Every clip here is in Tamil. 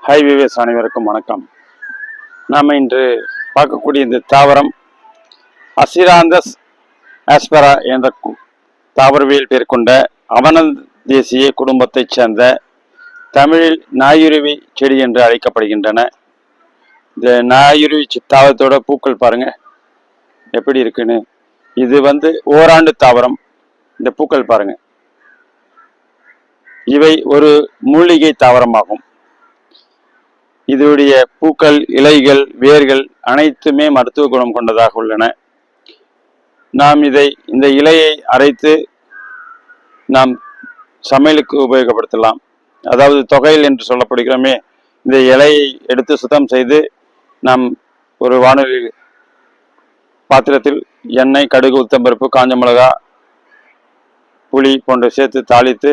ஹை விவேஸ் அனைவருக்கும் வணக்கம். நாம் இன்று பார்க்கக்கூடிய இந்த தாவரம் அசிராந்தஸ் ஆஸ்பரா என்ற தாவரவியல் பேர் கொண்ட அவனந்த் தேசிய குடும்பத்தைச் சேர்ந்த தமிழில் நாயுருவி செடி என்று அழைக்கப்படுகின்றன. இந்த நாயுருவி தாவரத்தோட பூக்கள் பாருங்க எப்படி இருக்குன்னு. இது ஓராண்டு தாவரம். இந்த பூக்கள் பாருங்க. இவை ஒரு மூலிகை தாவரமாகும். இதனுடைய பூக்கள், இலைகள், வேர்கள் அனைத்துமே மருத்துவ குணம் கொண்டதாக உள்ளன. நாம் இந்த இலையை அரைத்து நாம் சமையலுக்கு உபயோகப்படுத்தலாம். அதாவது தொகையில் என்று சொல்லப்படுகிறோமே, இந்த இலையை எடுத்து சுத்தம் செய்து நாம் ஒரு வானொலி பாத்திரத்தில் எண்ணெய், கடுகு, உத்தம்பருப்பு, காஞ்ச மிளகா, புளி போன்ற சேர்த்து தாளித்து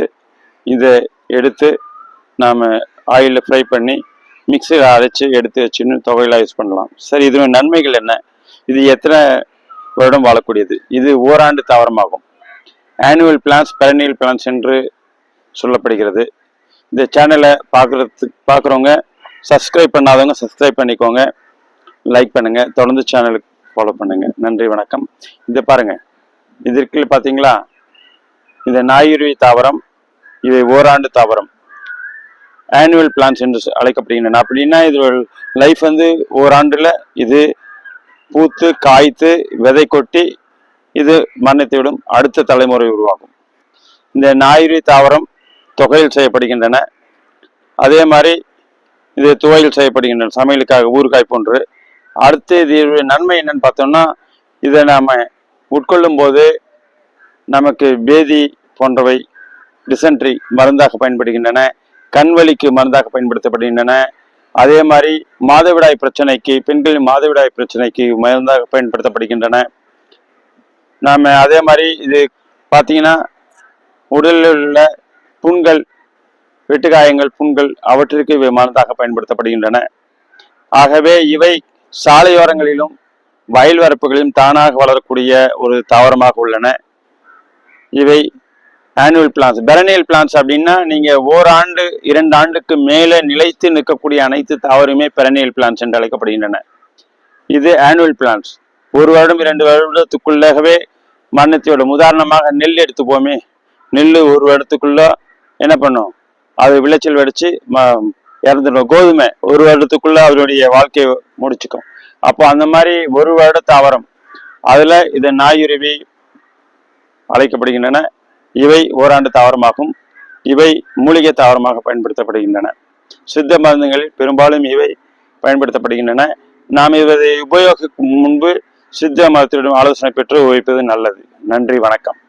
இதை எடுத்து நாம் ஆயிலில் ஃப்ரை பண்ணி மிக்சியில் அரைச்சி எடுத்து வச்சுன்னு தொகையில் யூஸ் பண்ணலாம். சரி, இது நன்மைகள் என்ன? இது எத்தனை வருடம் வாழக்கூடியது? இது ஓராண்டு தாவரமாகும். ஆனுவல் பிளான்ஸ், பெரனியல் பிளான்ஸ் என்று சொல்லப்படுகிறது. இந்த சேனலை பார்க்குறவங்க சப்ஸ்கிரைப் பண்ணாதவங்க சப்ஸ்கிரைப் பண்ணிக்கோங்க, லைக் பண்ணுங்கள், தொடர்ந்து சேனலுக்கு ஃபாலோ பண்ணுங்கள். நன்றி, வணக்கம். இதை பாருங்கள், இதற்கு பார்த்தீங்களா, இந்த நாயுருவி தாவரம், இது ஓராண்டு தாவரம், ஆனுவல் பிளான்ஸ் என்று அழைக்கப்படுகின்றன. அப்படின்னா இது லைஃப் ஓராண்டுல இது பூத்து காய்த்து விதை கொட்டி இது மரணித்து விடும். அடுத்த தலைமுறை உருவாகும். இந்த நாயுருவி தாவரம் தொகையில் செய்யப்படுகின்றன. அதே மாதிரி இது துவையில் செய்யப்படுகின்றன, சமையலுக்காக ஊறுகாய் போன்று. அடுத்து இது நன்மை என்னன்னு பார்த்தோம்னா, இதை நாம் உட்கொள்ளும் போது நமக்கு பேதி போன்றவை, டிசென்ட்ரி மருந்தாக பயன்படுகின்றன. கண்வலிக்கு மருந்தாக பயன்படுத்தப்படுகின்றன. அதே மாதிரி மாதவிடாய் பிரச்சனைக்கு, பெண்களின் மாதவிடாய் பிரச்சனைக்கு மருந்தாக பயன்படுத்தப்படுகின்றன. நாம் அதே மாதிரி இது பார்த்தீங்கன்னா, உடலில் உள்ள புண்கள், வெட்டுக்காயங்கள், புண்கள் அவற்றிற்கு இவை மருந்தாக பயன்படுத்தப்படுகின்றன. ஆகவே இவை சாலையோரங்களிலும் வயல் வரப்புகளிலும் தானாக வளரக்கூடிய ஒரு தாவரமாக உள்ளன. இவை ஆனுவல் பிளான்ஸ். பெரனியல் பிளான்ஸ் அப்படின்னா நீங்கள் ஓராண்டு 2 ஆண்டுக்கு மேலே நிலைத்து நிற்கக்கூடிய அனைத்து தாவரமே பெரனியல் பிளான்ஸ் என்று அழைக்கப்படுகின்றன. இது ஆனுவல் பிளான்ஸ். 1 வருடம் 2 வருடத்துக்குள்ளாகவே மரணித்துவிடும். உதாரணமாக நெல் எடுத்துப்போமே, நெல் 1 வருடத்துக்குள்ள என்ன பண்ணும், அது விளைச்சல் வெடிச்சு இறந்துடும். கோதுமை 1 வருடத்துக்குள்ள அதனுடைய வாழ்க்கையை முடிச்சுக்கும். அப்போ அந்த மாதிரி 1 வருட தாவரம், அதில் இது நாயுருவி அழைக்கப்படுகின்றன. இவை ஓராண்டு தாவரமாகும். இவை மூலிகை தாவரமாக பயன்படுத்தப்படுகின்றன. சித்த மருந்துகளில் பெரும்பாலும் இவை பயன்படுத்தப்படுகின்றன. நாம் இதை உபயோகிக்கும் முன்பு சித்த மருத்துவரிடம் ஆலோசனை பெற்று உபயோகிப்பது நல்லது. நன்றி, வணக்கம்.